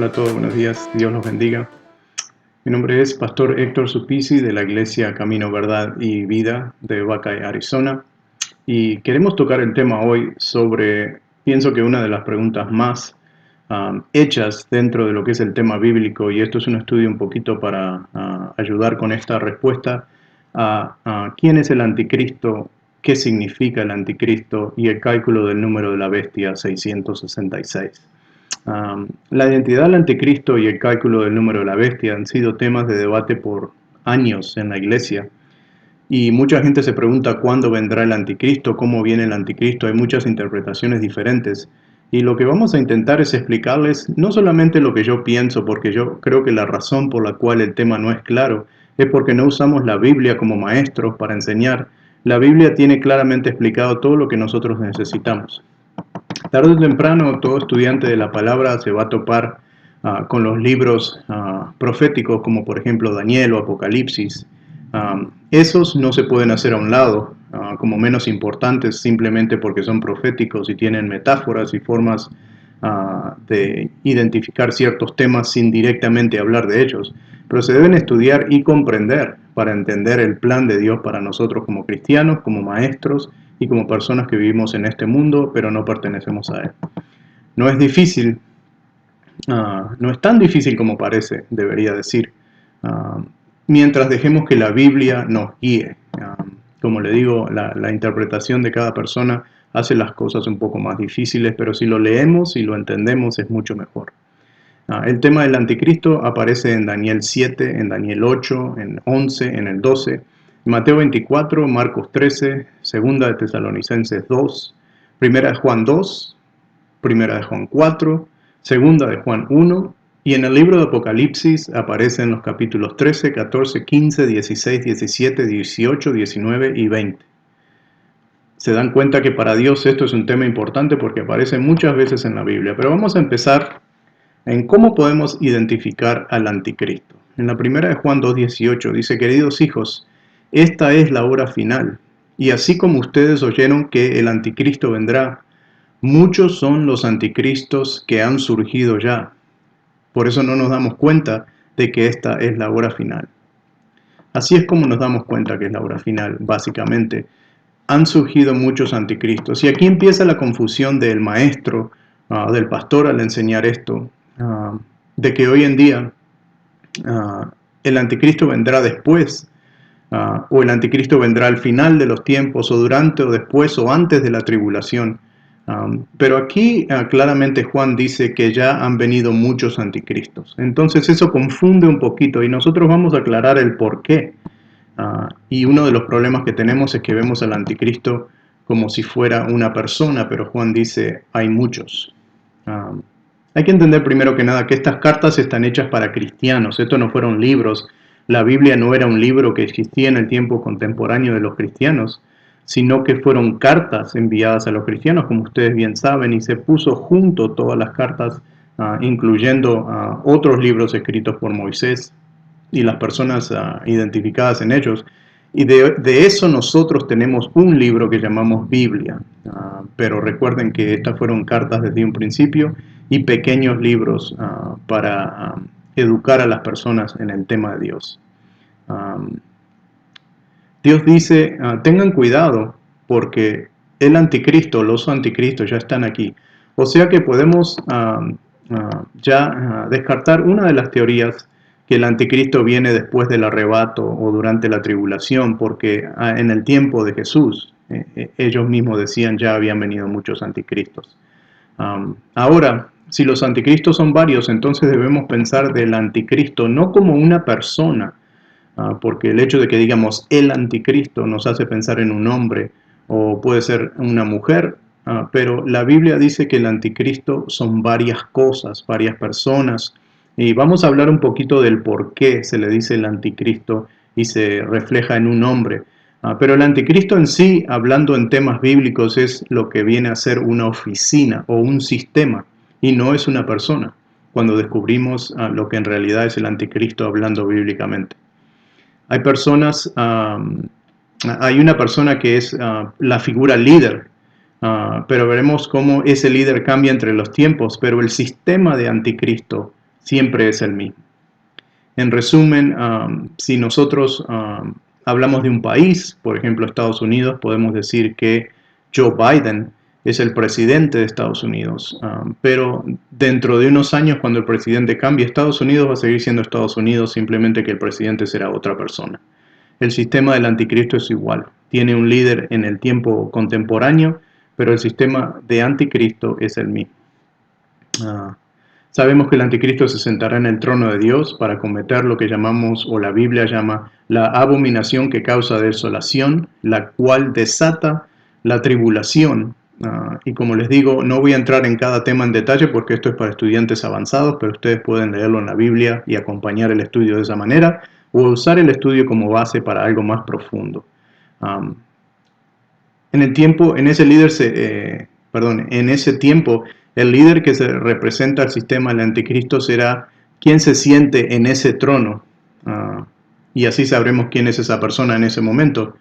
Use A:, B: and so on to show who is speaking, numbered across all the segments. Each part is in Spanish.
A: Hola a todos, buenos días, Dios los bendiga. Mi nombre es Pastor Héctor Supisi de la Iglesia Camino, Verdad y Vida de Buckeye, Arizona. Y queremos tocar el tema hoy sobre, pienso que una de las preguntas más hechas dentro de lo que es el tema bíblico, y esto es un estudio un poquito para ayudar con esta respuesta a quién es el anticristo, qué significa el anticristo y el cálculo del número de la bestia 666. La identidad del anticristo y el cálculo del número de la bestia han sido temas de debate por años en la iglesia. Y mucha gente se pregunta cuándo vendrá el anticristo, cómo viene el anticristo. Hay muchas interpretaciones diferentes. Y lo que vamos a intentar es explicarles no solamente lo que yo pienso, porque yo creo que la razón por la cual el tema no es claro es porque no usamos la Biblia como maestros para enseñar. La Biblia tiene claramente explicado todo lo que nosotros necesitamos. Tarde o temprano, todo estudiante de la palabra se va a topar con los libros proféticos, como por ejemplo Daniel o Apocalipsis. Esos no se pueden hacer a un lado como menos importantes simplemente porque son proféticos y tienen metáforas y formas de identificar ciertos temas sin directamente hablar de ellos. Pero se deben estudiar y comprender para entender el plan de Dios para nosotros como cristianos, como maestros y como personas que vivimos en este mundo, pero no pertenecemos a él. No es difícil, no es tan difícil como parece, debería decir, mientras dejemos que la Biblia nos guíe. Como le digo, la interpretación de cada persona hace las cosas un poco más difíciles, pero si lo leemos y lo entendemos es mucho mejor. El tema del anticristo aparece en Daniel 7, en Daniel 8, en 11, en el 12, Mateo 24, Marcos 13, Segunda de Tesalonicenses 2, Primera de Juan 2, Primera de Juan 4, Segunda de Juan 1, y en el libro de Apocalipsis aparecen los capítulos 13, 14, 15, 16, 17, 18, 19 y 20. Se dan cuenta que para Dios esto es un tema importante porque aparece muchas veces en la Biblia, pero vamos a empezar en cómo podemos identificar al anticristo. En la primera de Juan 2:18 dice: queridos hijos, esta es la hora final, y así como ustedes oyeron que el anticristo vendrá, muchos son los anticristos que han surgido ya. Por eso no nos damos cuenta de que esta es la hora final. Así es como nos damos cuenta que es la hora final, básicamente. Han surgido muchos anticristos. Y aquí empieza la confusión del maestro, del pastor al enseñar esto, de que hoy en día el anticristo vendrá después, o el anticristo vendrá al final de los tiempos, o durante, o después, o antes de la tribulación. Pero aquí claramente Juan dice que ya han venido muchos anticristos. Entonces eso confunde un poquito y nosotros vamos a aclarar el por qué. Y uno de los problemas que tenemos es que vemos al anticristo como si fuera una persona, pero Juan dice hay muchos. Hay que entender primero que nada que estas cartas están hechas para cristianos. Estos no fueron libros. La Biblia no era un libro que existía en el tiempo contemporáneo de los cristianos, sino que fueron cartas enviadas a los cristianos, como ustedes bien saben, y se puso junto todas las cartas, incluyendo otros libros escritos por Moisés y las personas identificadas en ellos. Y de eso nosotros tenemos un libro que llamamos Biblia. Pero recuerden que estas fueron cartas desde un principio y pequeños libros para educar a las personas en el tema de Dios. Dios dice, tengan cuidado porque el anticristo, los anticristos ya están aquí. O sea que podemos ya descartar una de las teorías que el anticristo viene después del arrebato o durante la tribulación, porque en el tiempo de Jesús, ellos mismos decían ya habían venido muchos anticristos. Ahora, si los anticristos son varios, entonces debemos pensar del anticristo no como una persona, porque el hecho de que digamos el anticristo nos hace pensar en un hombre o puede ser una mujer, pero la Biblia dice que el anticristo son varias cosas, varias personas, y vamos a hablar un poquito del por qué se le dice el anticristo y se refleja en un hombre. Pero el anticristo en sí, hablando en temas bíblicos, es lo que viene a ser una oficina o un sistema y no es una persona, cuando descubrimos lo que en realidad es el anticristo hablando bíblicamente. Hay personas, hay una persona que es la figura líder, pero veremos cómo ese líder cambia entre los tiempos, pero el sistema de anticristo siempre es el mismo. En resumen, si nosotros hablamos de un país, por ejemplo Estados Unidos, podemos decir que Joe Biden es el presidente de Estados Unidos, pero dentro de unos años, cuando el presidente cambie, Estados Unidos va a seguir siendo Estados Unidos, simplemente que el presidente será otra persona. El sistema del anticristo es igual, tiene un líder en el tiempo contemporáneo, pero el sistema de anticristo es el mismo. Sabemos que el anticristo se sentará en el trono de Dios para cometer lo que llamamos, o la Biblia llama, la abominación que causa desolación, la cual desata la tribulación. Y como les digo, no voy a entrar en cada tema en detalle porque esto es para estudiantes avanzados, pero ustedes pueden leerlo en la Biblia y acompañar el estudio de esa manera, o usar el estudio como base para algo más profundo. En ese tiempo, el líder que se representa al sistema del anticristo será quien se siente en ese trono. Y así sabremos quién es esa persona en ese momento.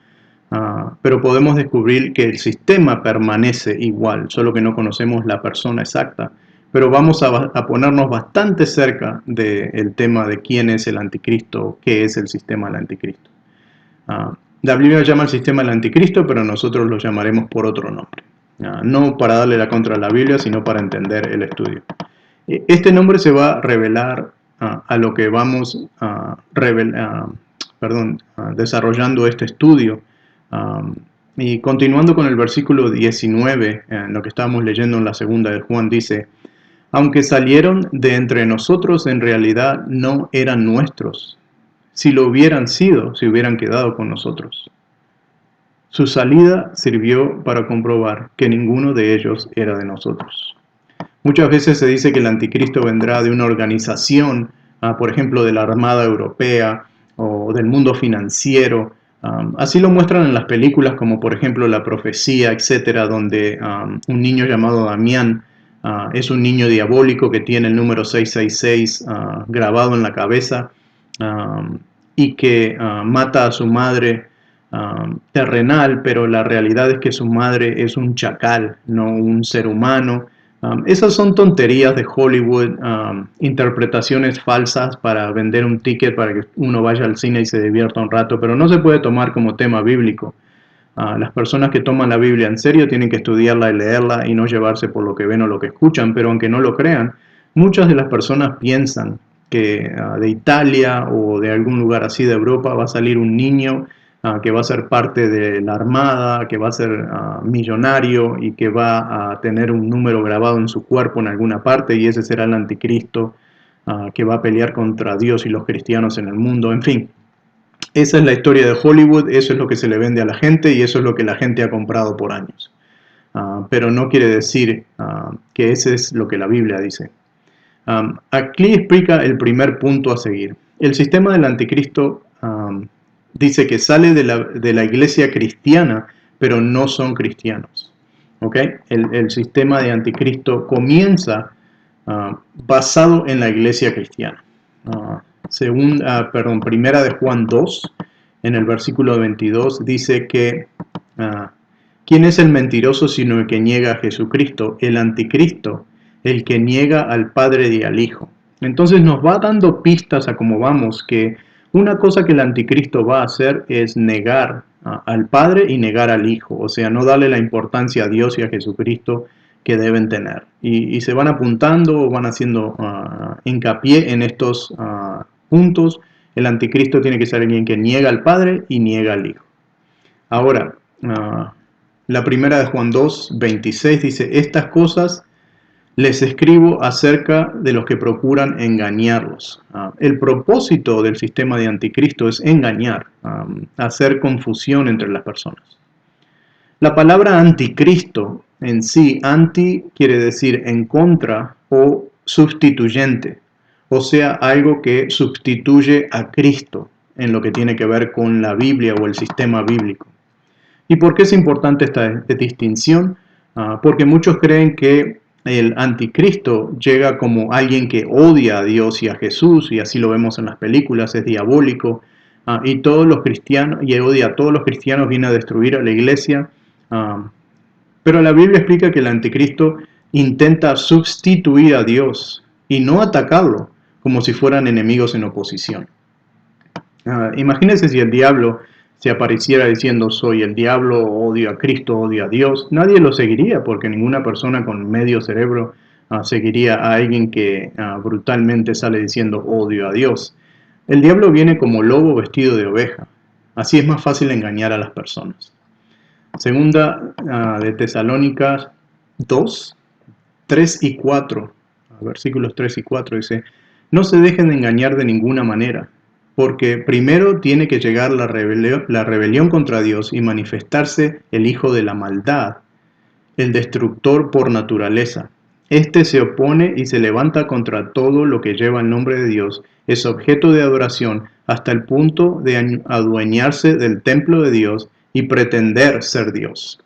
A: Pero podemos descubrir que el sistema permanece igual, solo que no conocemos la persona exacta. Pero vamos a ponernos bastante cerca del tema de quién es el anticristo, qué es el sistema del anticristo. La Biblia llama al sistema del anticristo, pero nosotros lo llamaremos por otro nombre. No para darle la contra a la Biblia, sino para entender el estudio. Este nombre se va a revelar a lo que vamos desarrollando este estudio. Y continuando con el versículo 19, lo que estábamos leyendo en la segunda de Juan, dice: aunque salieron de entre nosotros, en realidad no eran nuestros. Si lo hubieran sido, se hubieran quedado con nosotros. Su salida sirvió para comprobar que ninguno de ellos era de nosotros. Muchas veces se dice que el anticristo vendrá de una organización, por ejemplo, de la Armada Europea o del mundo financiero. Así lo muestran en las películas como por ejemplo La Profecía, etcétera, donde un niño llamado Damián es un niño diabólico que tiene el número 666 grabado en la cabeza y que mata a su madre terrenal, pero la realidad es que su madre es un chacal, no un ser humano. Esas son tonterías de Hollywood, interpretaciones falsas para vender un ticket para que uno vaya al cine y se divierta un rato, pero no se puede tomar como tema bíblico. Las personas que toman la Biblia en serio tienen que estudiarla y leerla y no llevarse por lo que ven o lo que escuchan, pero aunque no lo crean, muchas de las personas piensan que de Italia o de algún lugar así de Europa va a salir un niño que va a ser parte de la armada, que va a ser millonario y que va a tener un número grabado en su cuerpo en alguna parte, y ese será el anticristo que va a pelear contra Dios y los cristianos en el mundo. En fin, esa es la historia de Hollywood, eso es lo que se le vende a la gente y eso es lo que la gente ha comprado por años. Pero no quiere decir que ese es lo que la Biblia dice. Aquí explica el primer punto a seguir. El sistema del anticristo dice que sale de la iglesia cristiana, pero no son cristianos. ¿Okay? El sistema de anticristo comienza basado en la iglesia cristiana. Primera de Juan 2, en el versículo 22, dice que ¿quién es el mentiroso sino el que niega a Jesucristo? El anticristo, el que niega al Padre y al Hijo. Entonces nos va dando pistas a cómo vamos, que una cosa que el anticristo va a hacer es negar al Padre y negar al Hijo, o sea, no darle la importancia a Dios y a Jesucristo que deben tener. Y se van apuntando o van haciendo hincapié en estos puntos. El anticristo tiene que ser alguien que niega al Padre y niega al Hijo. Ahora, la primera de Juan 2, 26 dice: estas cosas les escribo acerca de los que procuran engañarlos. El propósito del sistema de anticristo es engañar, hacer confusión entre las personas. La palabra anticristo en sí, anti quiere decir en contra o sustituyente, o sea, algo que sustituye a Cristo en lo que tiene que ver con la Biblia o el sistema bíblico. ¿Y por qué es importante esta distinción? Porque muchos creen que el anticristo llega como alguien que odia a Dios y a Jesús, y así lo vemos en las películas, es diabólico, y todos los cristianos, y odia a todos los cristianos, viene a destruir a la iglesia. Pero la Biblia explica que el anticristo intenta sustituir a Dios y no atacarlo, como si fueran enemigos en oposición. Imagínense si el diablo se apareciera diciendo soy el diablo, odio a Cristo, odio a Dios. Nadie lo seguiría porque ninguna persona con medio cerebro seguiría a alguien que brutalmente sale diciendo odio a Dios. El diablo viene como lobo vestido de oveja. Así es más fácil engañar a las personas. Segunda de Tesalónicas 2, 3 y 4, versículos 3 y 4 dice, no se dejen de engañar de ninguna manera, porque primero tiene que llegar la rebelión contra Dios y manifestarse el hijo de la maldad, el destructor por naturaleza. Este se opone y se levanta contra todo lo que lleva el nombre de Dios, es objeto de adoración hasta el punto de adueñarse del templo de Dios y pretender ser Dios.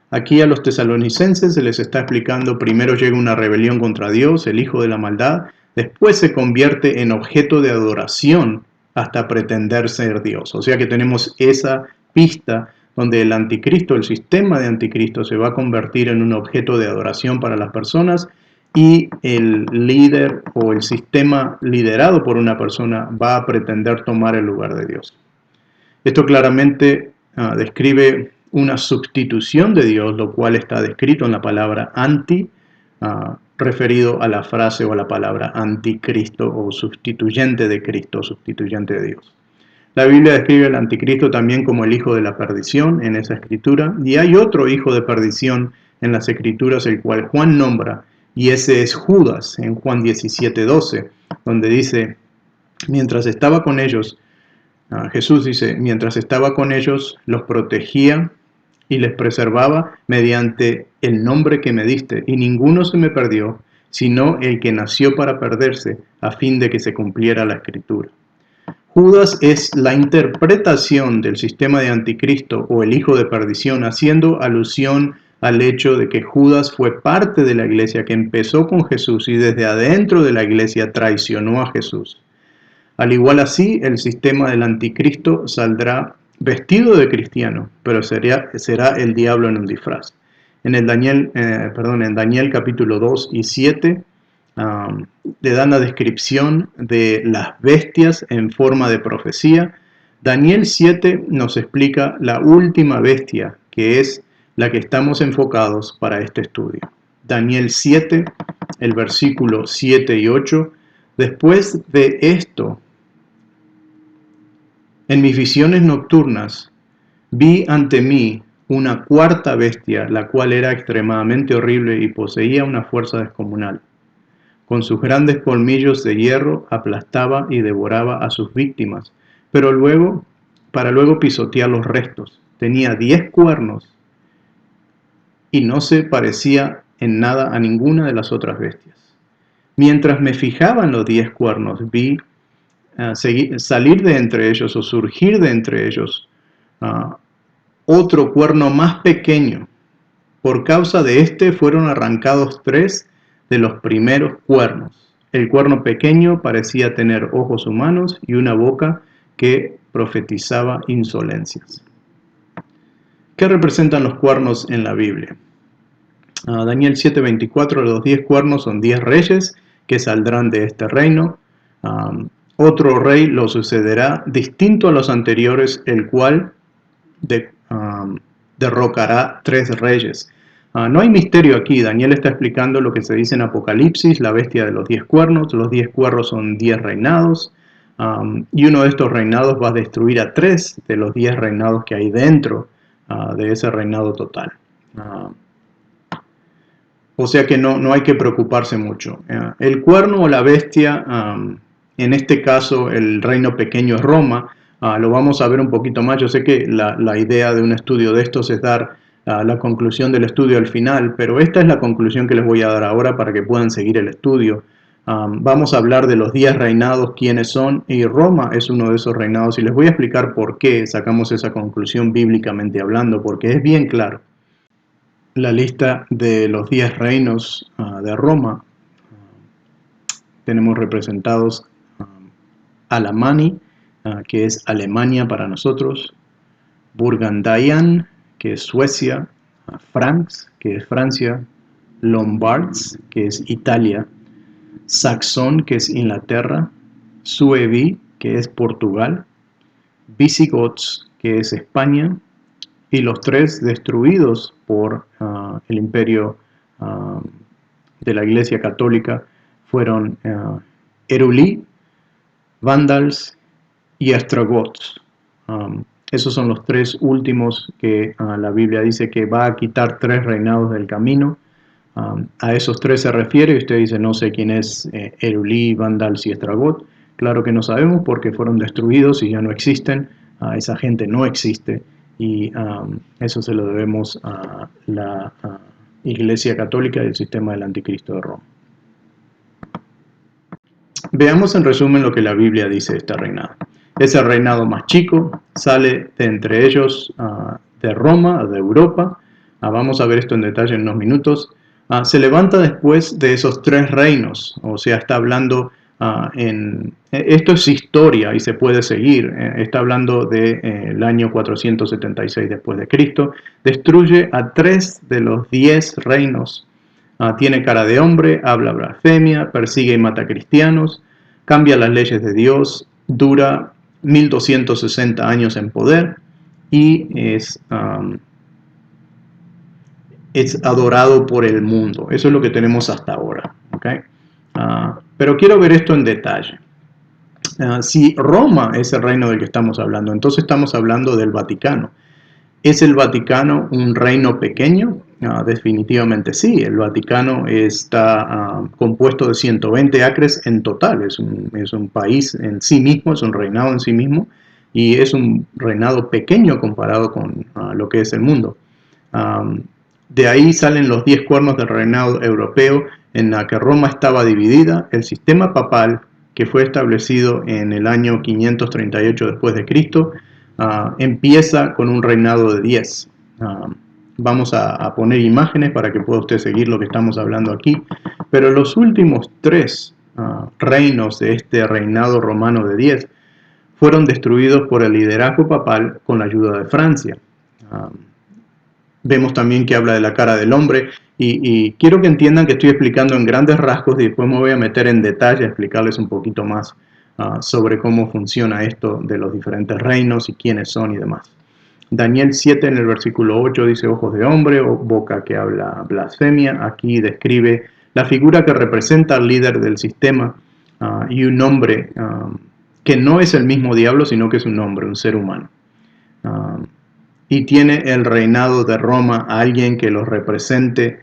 A: Aquí a los tesalonicenses se les está explicando, primero llega una rebelión contra Dios, el hijo de la maldad, después se convierte en objeto de adoración hasta pretender ser Dios. O sea que tenemos esa pista donde el anticristo, el sistema de anticristo se va a convertir en un objeto de adoración para las personas y el líder o el sistema liderado por una persona va a pretender tomar el lugar de Dios. Esto claramente describe una sustitución de Dios, lo cual está descrito en la palabra anti, referido a la frase o a la palabra anticristo o sustituyente de Cristo, sustituyente de Dios. La Biblia describe al anticristo también como el hijo de la perdición en esa escritura, y hay otro hijo de perdición en las escrituras, el cual Juan nombra, y ese es Judas, en Juan 17:12, donde dice, mientras estaba con ellos, Jesús dice, mientras estaba con ellos, los protegía y les preservaba mediante el nombre que me diste, y ninguno se me perdió, sino el que nació para perderse, a fin de que se cumpliera la escritura. Judas es la interpretación del sistema de anticristo o el hijo de perdición, haciendo alusión al hecho de que Judas fue parte de la iglesia que empezó con Jesús y desde adentro de la iglesia traicionó a Jesús. Al igual así, el sistema del anticristo saldrá vestido de cristiano, pero será el diablo en un disfraz. En Daniel capítulo 2 y 7 le dan la descripción de las bestias en forma de profecía. Daniel 7 nos explica la última bestia, que es la que estamos enfocados para este estudio. Daniel 7, el versículo 7 y 8. Después de esto, en mis visiones nocturnas, vi ante mí una cuarta bestia, la cual era extremadamente horrible y poseía una fuerza descomunal. Con sus grandes colmillos de hierro aplastaba y devoraba a sus víctimas, pero para luego pisotear los restos. Tenía 10 cuernos y no se parecía en nada a ninguna de las otras bestias. Mientras me fijaba en los 10 cuernos, vi salir de entre ellos o surgir de entre ellos otro cuerno más pequeño. Por causa de este fueron arrancados 3 de los primeros cuernos. El cuerno pequeño parecía tener ojos humanos y una boca que profetizaba insolencias. ¿Qué representan los cuernos en la Biblia? Daniel 7:24, los 10 cuernos son 10 reyes que saldrán de este reino. Otro rey lo sucederá distinto a los anteriores, el cual derrocará 3 reyes. No hay misterio aquí. Daniel está explicando lo que se dice en Apocalipsis, la bestia de los 10 cuernos. Los 10 cuernos son 10 reinados, y uno de estos reinados va a destruir a 3 de los 10 reinados que hay dentro de ese reinado total. O sea que no hay que preocuparse mucho. El cuerno o la bestia, en este caso el reino pequeño es Roma. Lo vamos a ver un poquito más. Yo sé que la idea de un estudio de estos es dar la conclusión del estudio al final, pero esta es la conclusión que les voy a dar ahora para que puedan seguir el estudio. Vamos a hablar de los 10 reinados, quiénes son, y Roma es uno de esos reinados, y les voy a explicar por qué sacamos esa conclusión bíblicamente hablando, porque es bien claro. La lista de los 10 reinos de Roma, tenemos representados Alamani, que es Alemania para nosotros, Burgundian, que es Suecia, Franks, que es Francia, Lombards, que es Italia, Saxón, que es Inglaterra, Suevi, que es Portugal, Visigoths, que es España, y los tres destruidos por el imperio de la Iglesia Católica fueron Erulí, Vandals y Ostrogoths. Esos son los tres últimos que la Biblia dice que va a quitar tres reinados del camino. A esos tres se refiere y usted dice, no sé quién es Erulí, Vandals y Ostrogoth. Claro que no sabemos porque fueron destruidos y ya no existen. Esa gente no existe y eso se lo debemos a la Iglesia Católica y el sistema del Anticristo de Roma. Veamos en resumen lo que la Biblia dice de este reinado. Es el reinado más chico, sale de entre ellos de Roma, de Europa. Vamos a ver esto en detalle en unos minutos. Se levanta después de esos tres reinos, o sea, está hablando esto es historia y se puede seguir. Está hablando del año 476 después de Cristo. Destruye a 3 de los 10 reinos. Tiene cara de hombre, habla blasfemia, persigue y mata cristianos, cambia las leyes de Dios, dura 1260 años en poder y es adorado por el mundo. Eso es lo que tenemos hasta ahora. ¿Okay? Pero quiero ver esto en detalle. Si Roma es el reino del que estamos hablando, entonces estamos hablando del Vaticano. ¿Es el Vaticano un reino pequeño? Definitivamente sí. El Vaticano está compuesto de 120 acres en total. Es un país en sí mismo, es un reinado en sí mismo y es un reinado pequeño comparado con lo que es el mundo. De ahí salen los 10 cuernos del reinado europeo en la que Roma estaba dividida. El sistema papal, que fue establecido en el año 538 después de Cristo, empieza con un reinado de 10. Vamos a poner imágenes para que pueda usted seguir lo que estamos hablando aquí. Pero los últimos 3 reinos de este reinado romano de 10 fueron destruidos por el liderazgo papal con la ayuda de Francia. Vemos también que habla de la cara del hombre y quiero que entiendan que estoy explicando en grandes rasgos y después me voy a meter en detalle a explicarles un poquito más sobre cómo funciona esto de los diferentes reinos y quiénes son y demás. Daniel 7 en el versículo 8 dice ojos de hombre o boca que habla blasfemia. Aquí describe la figura que representa al líder del sistema y un hombre que no es el mismo diablo sino que es un hombre, un ser humano. Y tiene el reinado de Roma a alguien que lo represente,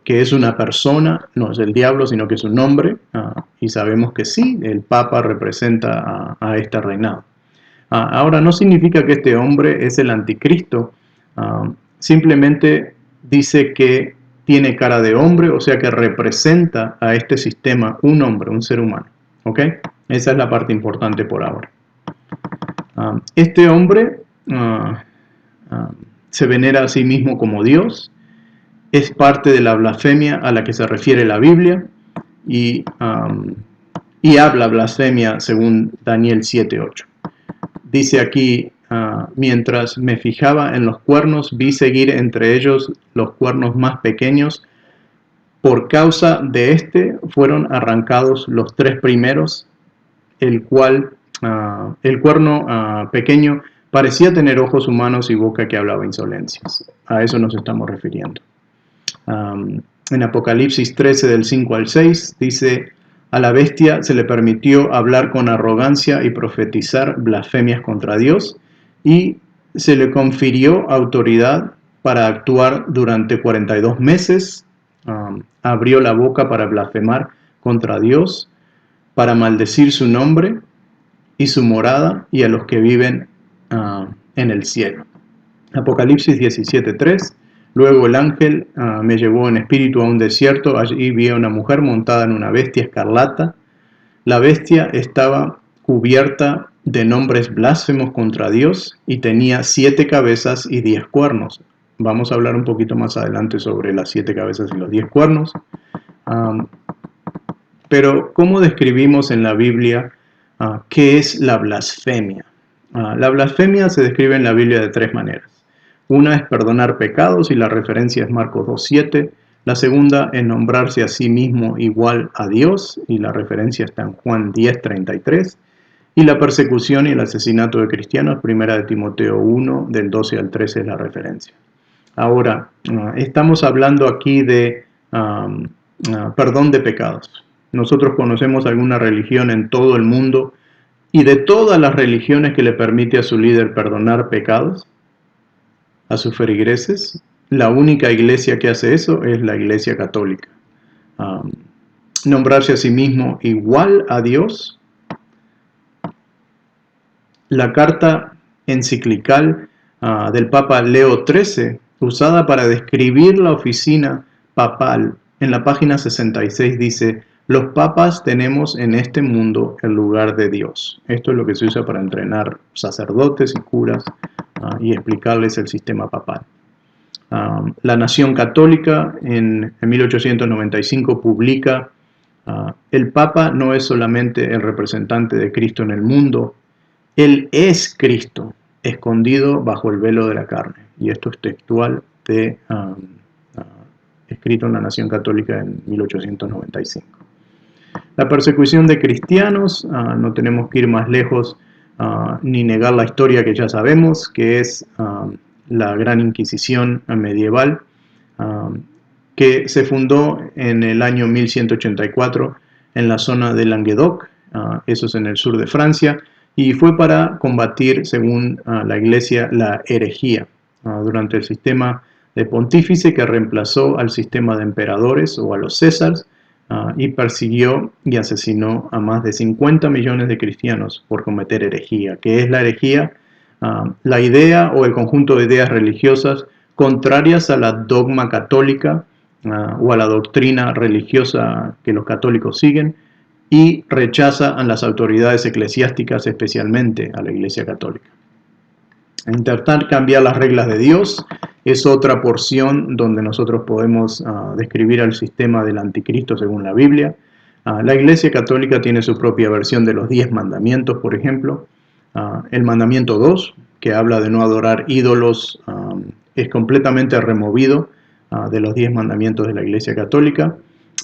A: que es una persona, no es el diablo, sino que es un hombre, y sabemos que sí, el Papa representa a este reinado. Ahora, no significa que este hombre es el anticristo, simplemente dice que tiene cara de hombre, o sea que representa a este sistema un hombre, un ser humano. ¿Ok? Esa es la parte importante por ahora. Este hombre se venera a sí mismo como Dios, es parte de la blasfemia a la que se refiere la Biblia y habla blasfemia según Daniel 7:8. Dice aquí, mientras me fijaba en los cuernos, vi seguir entre ellos los cuernos más pequeños. Por causa de este fueron arrancados los 3 primeros, el cuerno pequeño parecía tener ojos humanos y boca que hablaba insolencias. A eso nos estamos refiriendo. En Apocalipsis 13 del 5 al 6 dice, a la bestia se le permitió hablar con arrogancia y profetizar blasfemias contra Dios y se le confirió autoridad para actuar durante 42 meses. Abrió la boca para blasfemar contra Dios, para maldecir su nombre y su morada y a los que viven en el cielo. Apocalipsis 17:3. Luego el ángel me llevó en espíritu a un desierto. Allí vi a una mujer montada en una bestia escarlata. La bestia estaba cubierta de nombres blasfemos contra Dios y tenía 7 cabezas y 10 cuernos. Vamos a hablar un poquito más adelante sobre las 7 cabezas y los 10 cuernos. Pero ¿cómo describimos en la Biblia qué es la blasfemia? La blasfemia se describe en la Biblia de 3 maneras. Una es perdonar pecados y la referencia es Marcos 2:7. La segunda es nombrarse a sí mismo igual a Dios, y la referencia está en Juan 10:33. Y la persecución y el asesinato de cristianos, primera de Timoteo 1, del 12 al 13 es la referencia. Ahora, estamos hablando aquí de perdón de pecados. Nosotros conocemos alguna religión en todo el mundo, y de todas las religiones que le permite a su líder perdonar pecados a sus feligreses, la única iglesia que hace eso es la Iglesia Católica. Nombrarse a sí mismo igual a Dios. La carta enciclical del Papa Leo XIII, usada para describir la oficina papal, en la página 66 dice: los papas tenemos en este mundo el lugar de Dios. Esto es lo que se usa para entrenar sacerdotes y curas y explicarles el sistema papal. La Nación Católica en 1895 publica: el Papa no es solamente el representante de Cristo en el mundo, Él es Cristo, escondido bajo el velo de la carne. Y esto es textual de escrito en la Nación Católica en 1895. La persecución de cristianos, no tenemos que ir más lejos ni negar la historia que ya sabemos, que es la Gran Inquisición medieval, que se fundó en el año 1184 en la zona de Languedoc, eso es en el sur de Francia, y fue para combatir, según la Iglesia, la herejía durante el sistema de pontífice, que reemplazó al sistema de emperadores o a los césares, y persiguió y asesinó a más de 50 millones de cristianos por cometer herejía. ¿Qué es la herejía? La idea o el conjunto de ideas religiosas contrarias a la dogma católica o a la doctrina religiosa que los católicos siguen, y rechaza a las autoridades eclesiásticas, especialmente a la Iglesia Católica. Intentar cambiar las reglas de Dios es otra porción donde nosotros podemos describir al sistema del anticristo según la Biblia. La Iglesia Católica tiene su propia versión de los 10 mandamientos, por ejemplo. El mandamiento 2, que habla de no adorar ídolos, es completamente removido de los 10 mandamientos de la Iglesia Católica.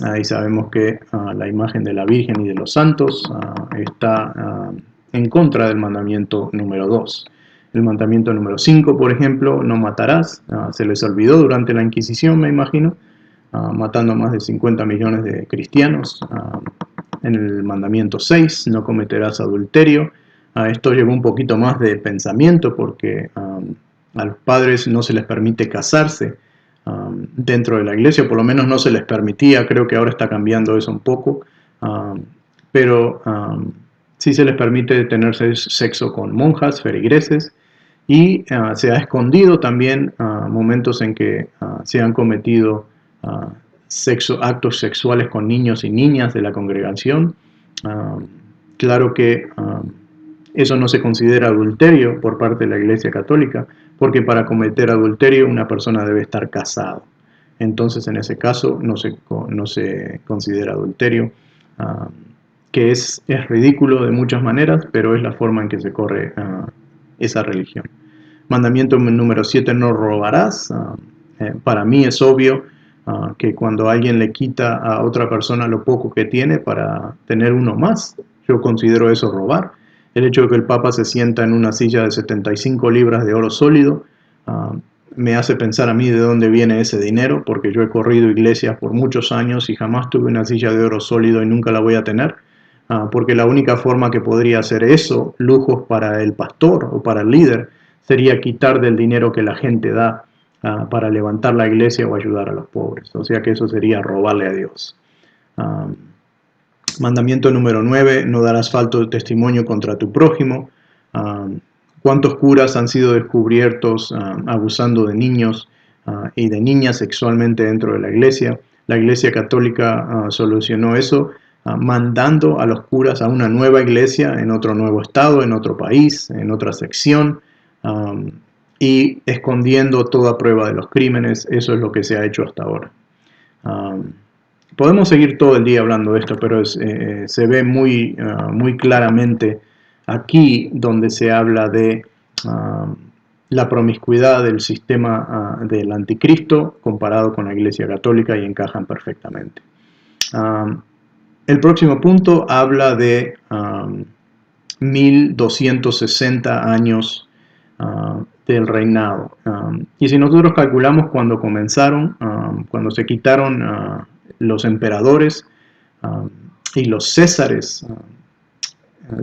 A: Ahí sabemos que la imagen de la Virgen y de los santos está en contra del mandamiento número 2. El mandamiento número 5, por ejemplo, no matarás, se les olvidó durante la Inquisición, me imagino, matando a más de 50 millones de cristianos. En el mandamiento 6, no cometerás adulterio. Esto llevó un poquito más de pensamiento, porque a los padres no se les permite casarse dentro de la iglesia, por lo menos no se les permitía. Creo que ahora está cambiando eso un poco, pero sí se les permite tener sexo con monjas, feligreses, y se ha escondido también momentos en que se han cometido actos sexuales con niños y niñas de la congregación. Claro que eso no se considera adulterio por parte de la Iglesia Católica, porque para cometer adulterio una persona debe estar casado. Entonces, en ese caso, no se considera adulterio, que es ridículo de muchas maneras, pero es la forma en que se corre esa religión. Mandamiento número 7, no robarás. Para mí es obvio que cuando alguien le quita a otra persona lo poco que tiene para tener uno más, yo considero eso robar. El hecho de que el Papa se sienta en una silla de 75 libras de oro sólido me hace pensar a mí de dónde viene ese dinero, porque yo he corrido iglesias por muchos años y jamás tuve una silla de oro sólido y nunca la voy a tener, porque la única forma que podría hacer eso, lujos para el pastor o para el líder, sería quitar del dinero que la gente da para levantar la iglesia o ayudar a los pobres. O sea que eso sería robarle a Dios. Mandamiento número 9, no darás falso testimonio contra tu prójimo. ¿Cuántos curas han sido descubiertos abusando de niños y de niñas sexualmente dentro de la iglesia? La Iglesia Católica solucionó eso mandando a los curas a una nueva iglesia en otro nuevo estado, en otro país, en otra sección, y escondiendo toda prueba de los crímenes. Eso es lo que se ha hecho hasta ahora. Podemos seguir todo el día hablando de esto, pero se ve muy claramente aquí donde se habla de la promiscuidad del sistema del anticristo comparado con la Iglesia Católica y encajan perfectamente. El próximo punto habla de 1260 años del reinado. Y si nosotros calculamos cuando comenzaron, cuando se quitaron los emperadores y los césares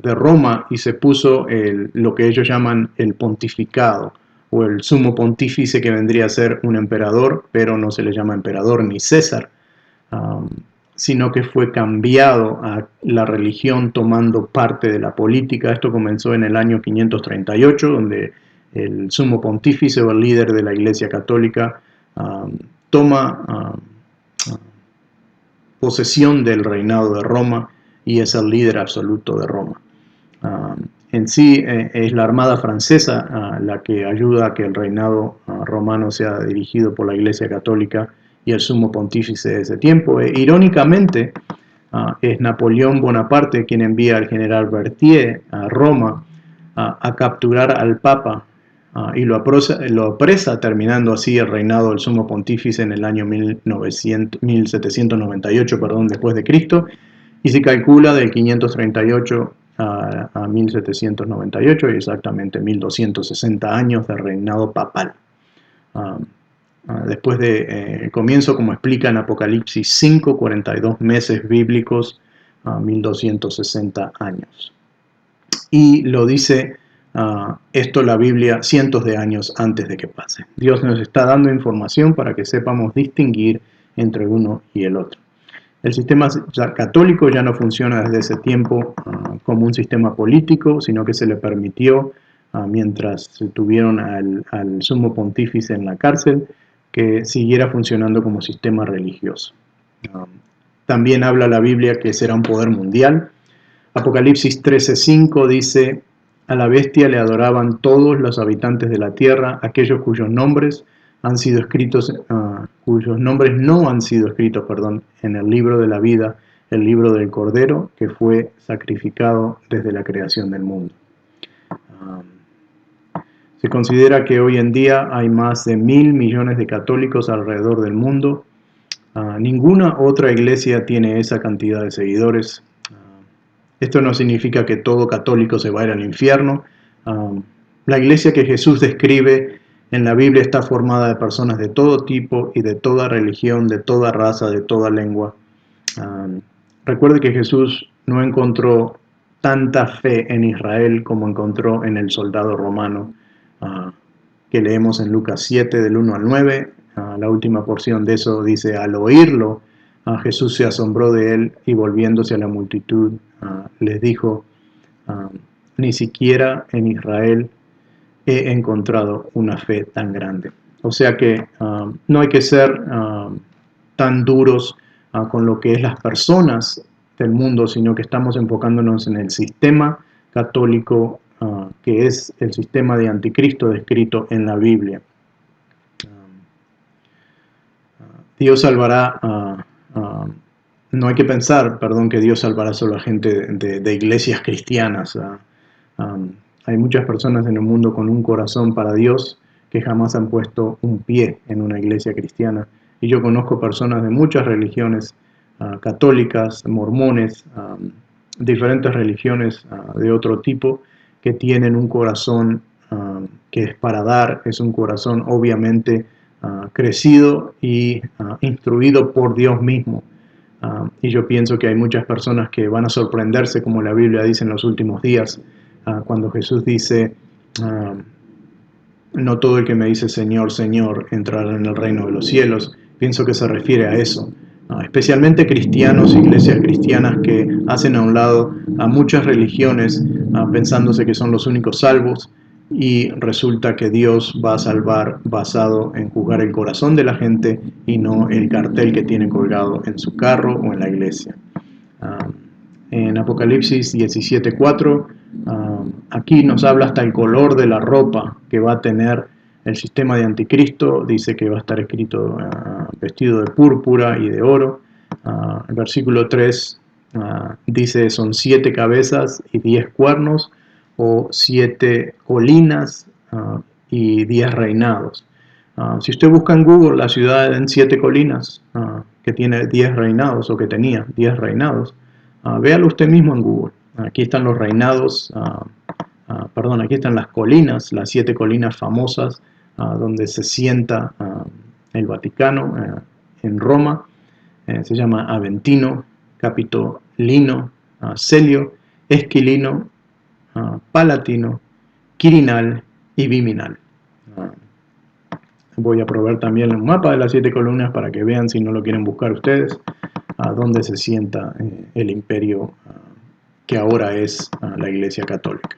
A: de Roma y se puso lo que ellos llaman el pontificado o el sumo pontífice, que vendría a ser un emperador, pero no se le llama emperador ni César, sino que fue cambiado a la religión tomando parte de la política. Esto comenzó en el año 538, donde el sumo pontífice o el líder de la Iglesia Católica toma posesión del reinado de Roma y es el líder absoluto de Roma. En sí es la Armada Francesa la que ayuda a que el reinado romano sea dirigido por la Iglesia Católica y el sumo pontífice de ese tiempo. Irónicamente, es Napoleón Bonaparte quien envía al general Berthier a Roma a capturar al Papa y lo apresa, terminando así el reinado del sumo pontífice en el año 1798, después de Cristo, y se calcula del 538 a 1798, y exactamente 1260 años de reinado papal. Después del comienzo, como explica en Apocalipsis 5, 42 meses bíblicos, 1260 años. Y lo dice esto la Biblia cientos de años antes de que pase. Dios nos está dando información para que sepamos distinguir entre uno y el otro. El sistema católico ya no funciona desde ese tiempo como un sistema político, sino que se le permitió, mientras tuvieron al sumo pontífice en la cárcel, que siguiera funcionando como sistema religioso. También habla la Biblia que será un poder mundial. Apocalipsis 13:5 dice: a la bestia le adoraban todos los habitantes de la tierra, aquellos cuyos nombres no han sido escritos en el libro de la vida, el libro del Cordero, que fue sacrificado desde la creación del mundo. Se considera que hoy en día hay más de 1.000 millones de católicos alrededor del mundo. Ninguna otra iglesia tiene esa cantidad de seguidores. Esto no significa que todo católico se va a ir al infierno. La iglesia que Jesús describe en la Biblia está formada de personas de todo tipo y de toda religión, de toda raza, de toda lengua. Recuerde que Jesús no encontró tanta fe en Israel como encontró en el soldado romano, que leemos en Lucas 7, del 1 al 9. La última porción de eso dice: al oírlo, Jesús se asombró de él y volviéndose a la multitud, les dijo: ni siquiera en Israel he encontrado una fe tan grande. O sea que no hay que ser tan duros con lo que es las personas del mundo, sino que estamos enfocándonos en el sistema católico, que es el sistema de anticristo descrito en la Biblia. Dios salvará, no hay que pensar, que Dios salvará solo a gente de iglesias cristianas. Hay muchas personas en el mundo con un corazón para Dios que jamás han puesto un pie en una iglesia cristiana. Y yo conozco personas de muchas religiones, católicas, mormones, diferentes religiones de otro tipo, que tienen un corazón que es para dar, es un corazón obviamente crecido y instruido por Dios mismo. Y yo pienso que hay muchas personas que van a sorprenderse, como la Biblia dice en los últimos días, cuando Jesús dice: no todo el que me dice Señor, Señor entrará en el reino de los cielos. Pienso que se refiere a eso. Especialmente cristianos, iglesias cristianas que hacen a un lado a muchas religiones, pensándose que son los únicos salvos, y resulta que Dios va a salvar basado en juzgar el corazón de la gente y no el cartel que tiene colgado en su carro o en la iglesia. En Apocalipsis 17:4, aquí nos habla hasta el color de la ropa que va a tener el sistema de anticristo. Dice que va a estar escrito vestido de púrpura y de oro. El versículo 3 dice: son 7 cabezas y 10 cuernos, o 7 colinas y 10 reinados. Si usted busca en Google la ciudad en 7 colinas, que tiene 10 reinados o que tenía 10 reinados, véalo usted mismo en Google. Aquí están los reinados, perdón, aquí están las colinas, las 7 colinas famosas donde se sienta el Vaticano en Roma. Se llama Aventino, Capitolino, Celio, Esquilino, Palatino, Quirinal y Viminal. Voy a proveer también un mapa de las 7 columnas para que vean, si no lo quieren buscar ustedes, a dónde se sienta el imperio que ahora es la Iglesia Católica.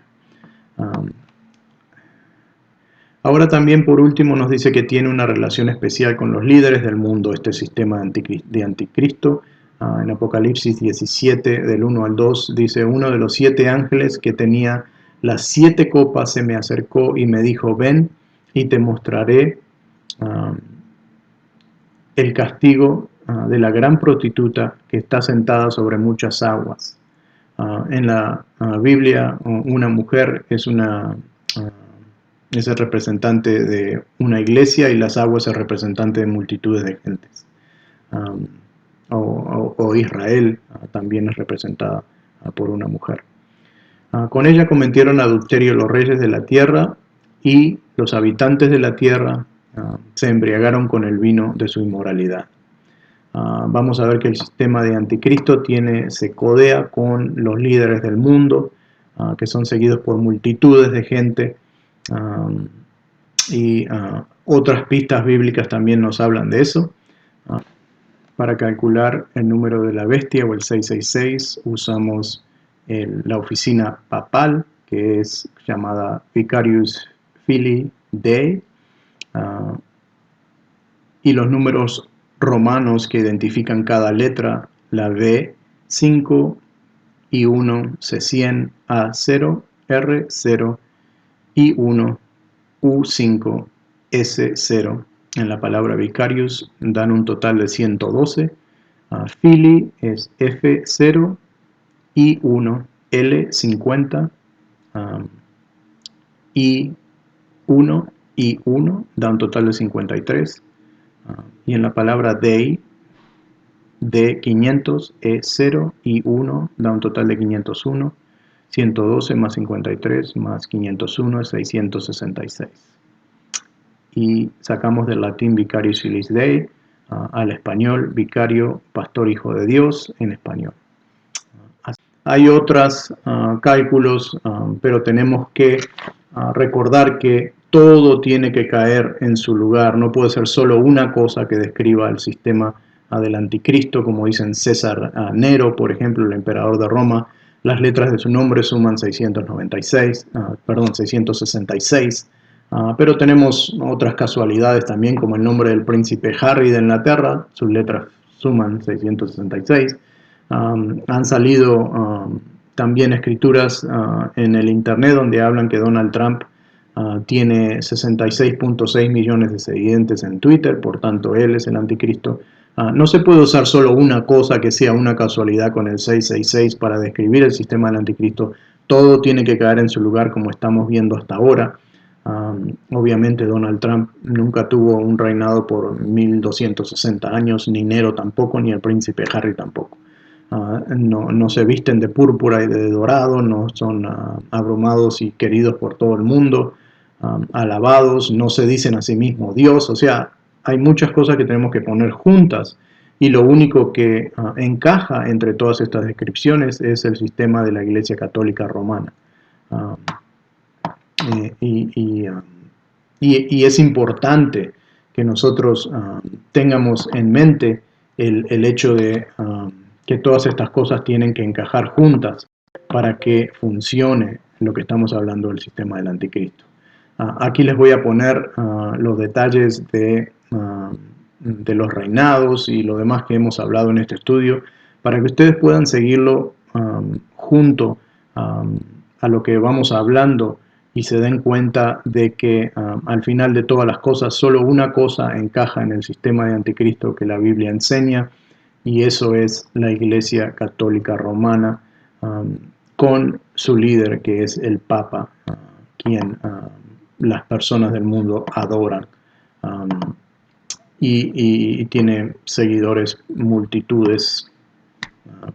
A: Ahora también, por último, nos dice que tiene una relación especial con los líderes del mundo, este sistema de anticristo. En Apocalipsis 17, del 1 al 2, dice: uno de los 7 ángeles que tenía las 7 copas se me acercó y me dijo: ven y te mostraré el castigo de la gran prostituta que está sentada sobre muchas aguas. En la Biblia, una mujer es el representante de una iglesia, y las aguas es el representante de multitudes de gentes. O Israel también es representada por una mujer. Con ella cometieron adulterio los reyes de la tierra, y los habitantes de la tierra se embriagaron con el vino de su inmoralidad. Vamos a ver que el sistema de anticristo se codea con los líderes del mundo, que son seguidos por multitudes de gente, y otras pistas bíblicas también nos hablan de eso. Para calcular el número de la bestia, o el 666, usamos la oficina papal, que es llamada Vicarius Filii Dei, y los números romanos que identifican cada letra: la B, 5, I1, C100, A0, R0, I1, U5, S0. En la palabra Vicarius dan un total de 112. Filii es F0, I1, L50, I1, I1 da un total de 53. Y en la palabra Dei, D500, E0 y 1 da un total de 501. 112 más 53 más 501 es 666. Y sacamos del latín Vicarius Filii Dei al español vicario, pastor, hijo de Dios, en español. Hay otros cálculos, pero tenemos que recordar que todo tiene que caer en su lugar. No puede ser solo una cosa que describa el sistema del anticristo, como dicen César Nero, por ejemplo, el emperador de Roma. Las letras de su nombre suman 666, perdón, 666. Pero tenemos otras casualidades también, como el nombre del príncipe Harry de Inglaterra, sus letras suman 666. Han salido también escrituras en el internet donde hablan que Donald Trump tiene 66.6 millones de seguidores en Twitter, por tanto él es el anticristo. No se puede usar solo una cosa que sea una casualidad con el 666 para describir el sistema del anticristo. Todo tiene que caer en su lugar, como estamos viendo hasta ahora. Obviamente Donald Trump nunca tuvo un reinado por 1260 años, ni Nero tampoco, ni el príncipe Harry tampoco. No se visten de púrpura y de dorado, no son abrumados y queridos por todo el mundo, alabados, no se dicen a sí mismos Dios. O sea, hay muchas cosas que tenemos que poner juntas, y lo único que encaja entre todas estas descripciones es el sistema de la Iglesia Católica Romana. Y es importante que nosotros tengamos en mente el hecho de que todas estas cosas tienen que encajar juntas para que funcione lo que estamos hablando del sistema del anticristo. Aquí les voy a poner los detalles de los reinados y lo demás que hemos hablado en este estudio, para que ustedes puedan seguirlo junto a lo que vamos hablando, y se den cuenta de que al final de todas las cosas solo una cosa encaja en el sistema de anticristo que la Biblia enseña, y eso es la Iglesia Católica Romana, con su líder, que es el Papa, quien las personas del mundo adoran. Y tiene seguidores multitudes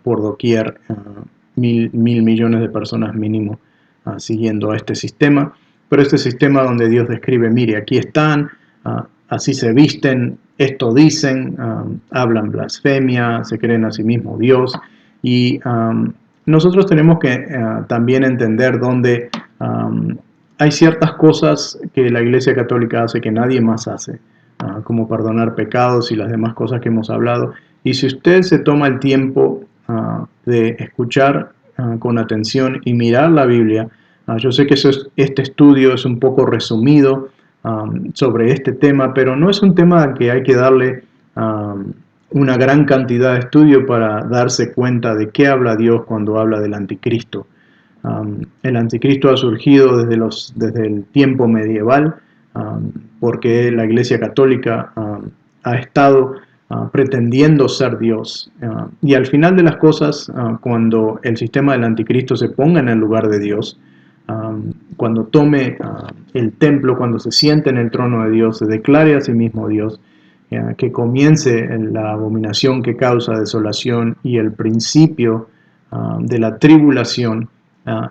A: por doquier, mil millones de personas mínimo siguiendo a este sistema. Pero este sistema donde Dios describe, mire, aquí están, así se visten, esto dicen, hablan blasfemia, se creen a sí mismo Dios. Y nosotros tenemos que también entender dónde hay ciertas cosas que la Iglesia Católica hace que nadie más hace, como perdonar pecados y las demás cosas que hemos hablado. Y si usted se toma el tiempo de escuchar con atención y mirar la Biblia, yo sé que este estudio es un poco resumido sobre este tema, pero no es un tema al que hay que darle una gran cantidad de estudio para darse cuenta de qué habla Dios cuando habla del anticristo. El anticristo ha surgido desde el tiempo medieval, porque la Iglesia Católica ha estado pretendiendo ser Dios. Y al final de las cosas, cuando el sistema del anticristo se ponga en el lugar de Dios, cuando tome el templo, cuando se siente en el trono de Dios, se declare a sí mismo Dios, que comience la abominación que causa desolación y el principio de la tribulación,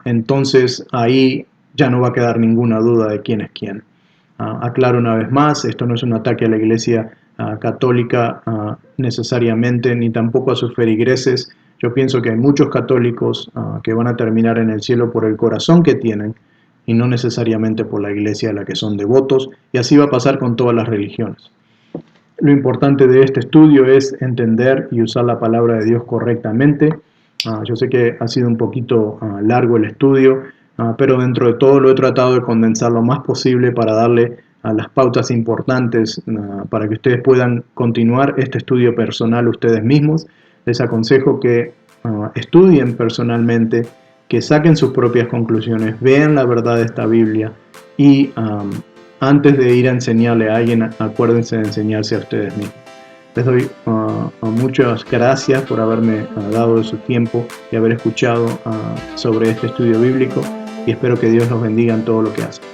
A: entonces ahí ya no va a quedar ninguna duda de quién es quién. Aclaro una vez más, esto no es un ataque a la Iglesia católica necesariamente, ni tampoco a sus feligreses. Yo pienso que hay muchos católicos que van a terminar en el cielo por el corazón que tienen y no necesariamente por la Iglesia a la que son devotos, y así va a pasar con todas las religiones. Lo importante de este estudio es entender y usar la palabra de Dios correctamente. Yo sé que ha sido un poquito largo el estudio, pero dentro de todo lo he tratado de condensar lo más posible para darle las pautas importantes para que ustedes puedan continuar este estudio personal ustedes mismos. Les aconsejo que estudien personalmente, que saquen sus propias conclusiones, vean la verdad de esta Biblia y antes de ir a enseñarle a alguien, acuérdense de enseñarse a ustedes mismos. Les doy muchas gracias por haberme dado de su tiempo y haber escuchado sobre este estudio bíblico, y espero que Dios los bendiga en todo lo que hacen.